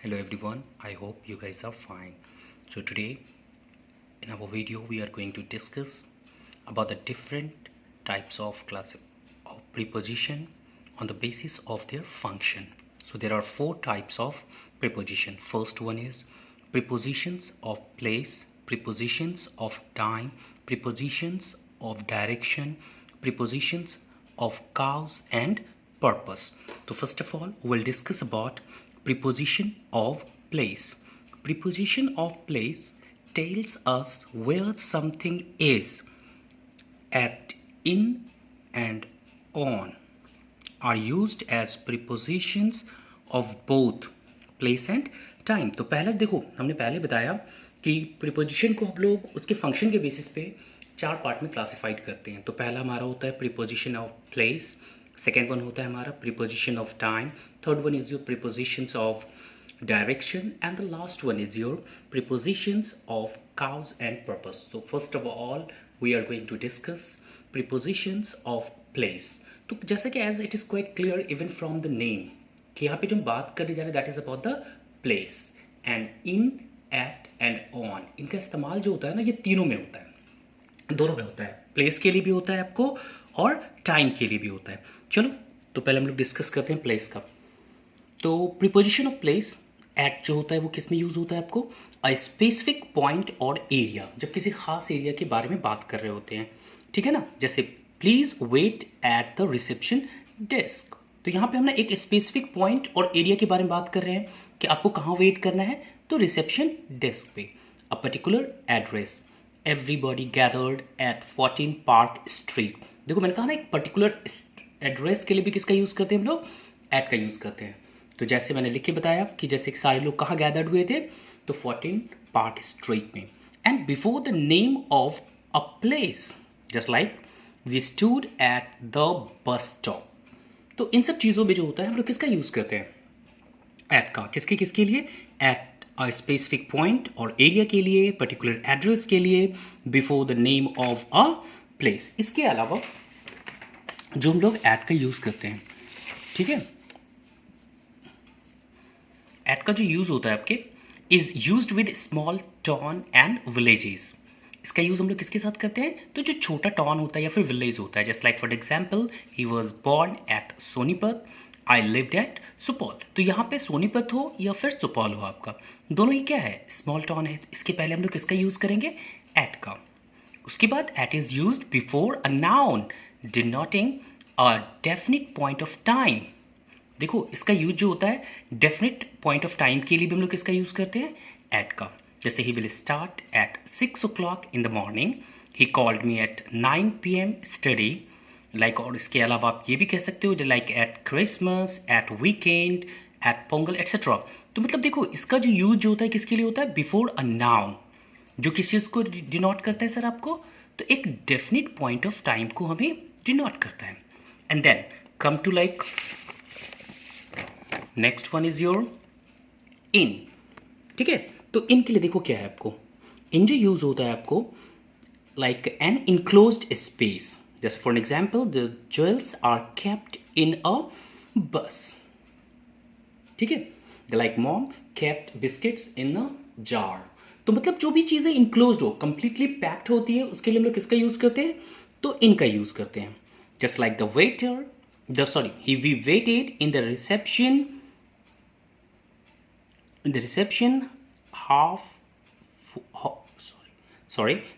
Hello everyone, I hope you guys are fine. So today in our video we are going to discuss about the different types of preposition on the basis of their function. So there are four types of preposition. First one is prepositions of place, prepositions of time, prepositions of direction, prepositions of cause and purpose. So first of all we'll discuss about preposition of place. Preposition of place tells us where something is. At, in and on are used as prepositions of both place and time. तो पहले देखो हमने पहले बताया कि preposition को हम लोग उसके फंक्शन के बेसिस पे चार पार्ट में क्लासिफाइड करते हैं. तो पहला हमारा होता है preposition of place, second one होता है हमारा preposition of time, third one is your prepositions of direction, and the last one is your prepositions of cause and purpose. So first of all we are going to discuss prepositions of place. तो जैसा कि as it is quite clear even from the name कि यहाँ पे जो हम बात करने जा रहे हैं that is about the place, and in, at and on इनका इस्तेमाल जो होता है ना ये तीनों में होता है, दोनों में होता है. प्लेस के लिए भी होता है आपको और टाइम के लिए भी होता है. चलो तो पहले हम लोग डिस्कस करते हैं प्लेस का. तो प्रीपोजिशन ऑफ प्लेस एट जो होता है वो किस में यूज़ होता है आपको अ स्पेसिफिक पॉइंट और एरिया, जब किसी खास एरिया के बारे में बात कर रहे होते हैं. ठीक है ना, जैसे please wait at the reception desk. तो यहाँ पे हमने एक स्पेसिफिक पॉइंट और एरिया के बारे में बात कर रहे हैं कि आपको कहाँ वेट करना है. तो रिसेप्शन डेस्क पे. A particular address, everybody gathered eight 14 park street. देखो मैंने कहा ना एक पर्टिकुलर एड्रेस के लिए भी किसका यूज़ करते हैं हम लोग, एट का यूज़ करते हैं. तो जैसे मैंने लिख के बताया कि जैसे सारे लोग कहाँ गैदर्ड हुए थे, तो 14 पार्क स्ट्रीट में. And before the name of a place just like we stood at the bus stop. तो इन सब चीज़ों में जो होता है हम लोग किसका यूज़ करते हैं, एट का. किसके किसके लिए, एट अ स्पेसिफिक पॉइंट और एरिया के लिए, पर्टिकुलर एड्रेस के लिए, before the name of a place. इसके अलावा जो हम लोग एट का यूज़ करते हैं, ठीक है, एट का जो यूज़ होता है आपके is used with small town and villages. इसका यूज़ हम लोग किसके साथ करते हैं, तो जो छोटा टाउन होता है या फिर विलेज होता है. Just like for example he was born at Sonipat, I lived eight Supaul. तो यहाँ पे सोनीपत हो या फिर सुपौल हो आपका, दोनों ही क्या है, स्मॉल टाउन है. इसके पहले हम लोग किसका यूज़ करेंगे, एट का. उसके बाद at is used before a noun denoting a definite point of time. देखो इसका यूज जो होता है डेफिनेट पॉइंट ऑफ टाइम के लिए भी हम लोग किसका यूज़ करते हैं, एट का. जैसे he will start at 6 o'clock in the morning, he called me at 9 PM study like. और इसके अलावा आप ये भी कह सकते हो like at Christmas, at weekend, at Pongal etcetera. तो मतलब देखो इसका जो यूज जो होता है किसके लिए होता है, बिफोर अ नाउन, जो किस चीज़ को डिनोट करता है सर आपको, तो एक डेफिनेट पॉइंट ऑफ टाइम को हमें डिनोट करता है. And then come to like next one is your in. ठीक है, तो इन के लिए देखो क्या है आपको, इन जो यूज होता है आपको like an enclosed space. Just for an example the jewels are kept in a bus. ठीक है, the like mom kept biscuits in a jar. तो मतलब जो भी चीज़ें इनक्लोज्ड हो, कंप्लीटली पैक्ड होती है, उसके लिए हम लोग किसका यूज करते हैं, तो इनका यूज करते हैं. Just like the waiter we waited in the reception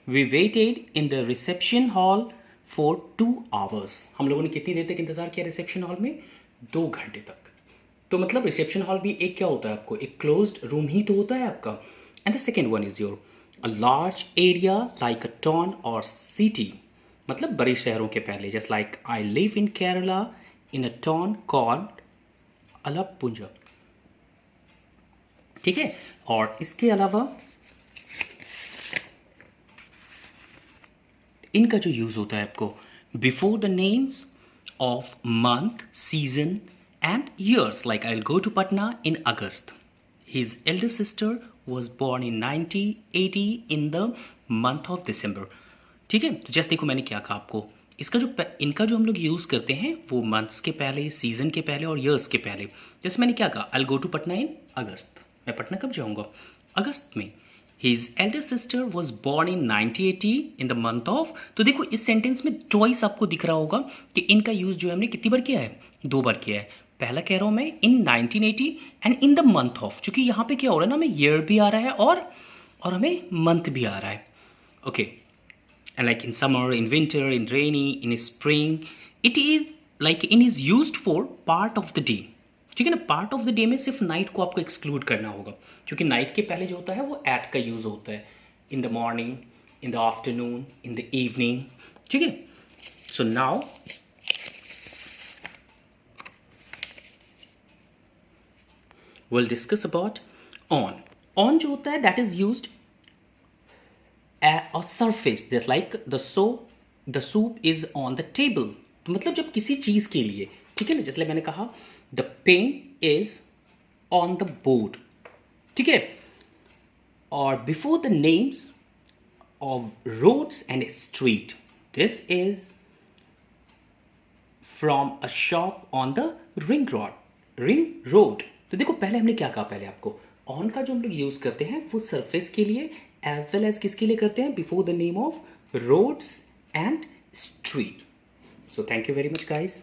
we waited in the reception hall for 2 hours. हम लोगों ने कितनी देर तक इंतजार किया रिसेप्शन हॉल में, 2 घंटे तक. तो मतलब रिसेप्शन हॉल भी एक क्या होता है आपको, एक क्लोज्ड रूम ही तो होता है आपका. And the second one is your a large area like a town और सिटी. मतलब बड़े शहरों के पहले, just like I live in Kerala in a town called Alappuzha. ठीक है, और इसके अलावा इनका जो यूज होता है आपको before the names of month, season and years. Like I will go to Patna in August, his elder sister was born in 1980 in the month of December. ठीक है, तो जस्ट देखो मैंने क्या कहा आपको, इसका जो इनका जो हम लोग यूज़ करते हैं वो मंथ्स के पहले, सीजन के पहले और ईयर्स के पहले. जैसे मैंने क्या कहा, I will go to Patna in August. मैं पटना कब जाऊँगा? अगस्त में। His elder sister was born in 1980 in the month of। तो देखो इस सेंटेंस में चॉइस आपको दिख रहा होगा कि इनका यूज़ जो है हमने कितनी बार किया है? 2 बार किया है। पहला कह रहा हूँ मैं इन 1980 and in the month of, क्योंकि यहाँ पे क्या हो रहा है ना, हमें ईयर भी आ रहा है और हमें मंथ भी आ रहा है। Okay, and like in summer, in winter, in rainy, in spring, it is like in is used for part of the day। ठीक है ना, पार्ट ऑफ द डे में सिर्फ नाइट को आपको एक्सक्लूड करना होगा, क्योंकि नाइट के पहले जो होता है वो एट का यूज़ होता है, इन the morning, in the afternoon, in the evening. ठीक है, so now we'll discuss about on। on जो होता है that is used a surface that's like the soup is on the table। तो मतलब जब किसी चीज़ के लिए, ठीक है ना, जैसे मैंने कहा the pen is on the board, ठीक है, और before the names of roads and street, this is from a shop on the ring road। तो देखो पहले हमने क्या कहा, पहले आपको ऑन का जो हम लोग यूज करते हैं वो सरफेस के लिए एज वेल एज किसके लिए करते हैं, before the name of roads and street. So thank you very much guys.